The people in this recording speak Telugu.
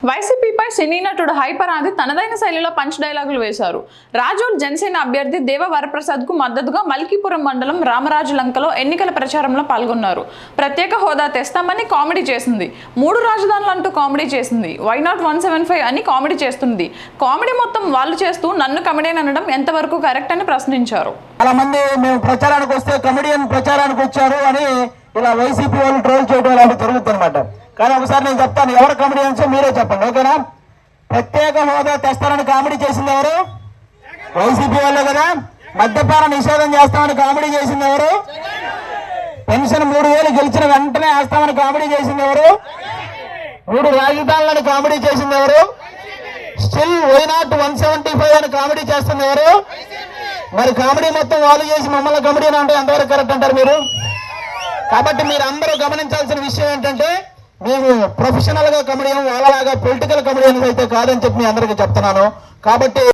వైసీపీపై సినీ నటుడు హైపర్ ఆది తనదైన శైలిలో పంచ్ డైలాగులు వేశారు. రాజోల్ జనసేన అభ్యర్థి దేవ వరప్రసాద్ కు మద్దతుగా మల్కీపురం మండలం రామరాజులంకలో ఎన్నికల ప్రచారంలో పాల్గొన్నారు. ప్రత్యేక హోదా తెస్తామని కామెడీ చేసింది. 3 రాజధానులు అంటూ కామెడీ చేసింది. వైనాట్ 175 అని కామెడీ చేస్తుంది. కామెడీ మొత్తం వాళ్ళు చేస్తూ నన్ను కమెడియన్ అనడం ఎంతవరకు కరెక్ట్ అని ప్రశ్నించారు. చాలా మంది మేము ప్రచారానికి వస్తే కమెడియన్ ప్రచారానికి వచ్చారు అని ఇలా వైసీపీ వాళ్ళు ట్రోల్ చేయడం అలాంటి జరుగుతుందన్నమాట. కానీ ఒకసారి నేను చెప్తాను, ఎవరు కామెడియన్స్ మీరే చెప్పండి, ఓకేనా? ప్రత్యేక హోదా తెస్తారని కామెడీ చేసింది ఎవరు? వైసీపీ వాళ్ళే కదా. మద్యపాన నిషేధం చేస్తామని కామెడీ చేసింది ఎవరు? పెన్షన్ 3000 గెలిచిన వెంటనే వేస్తామని కామెడీ చేసింది ఎవరు? 3 రాజధానులను కామెడీ చేసింది ఎవరు? స్టిల్ వైనాట్ 175 అని కామెడీ చేస్తుంది ఎవరు? మరి కామెడీ మొత్తం వాళ్ళు చేసి మమ్మల్ని కామెడీ అంటే ఎంతవరకు కరెక్ట్ అంటారు మీరు? కాబట్టి మీరు అందరూ గమనించాల్సిన విషయం ఏంటంటే, మేము ప్రొఫెషనల్ గా కమెడియన్, వాళ్ళలాగా పొలిటికల్ కమెడియన్స్ అయితే కాదని చెప్పి మీ అందరికీ చెప్తున్నాను. కాబట్టి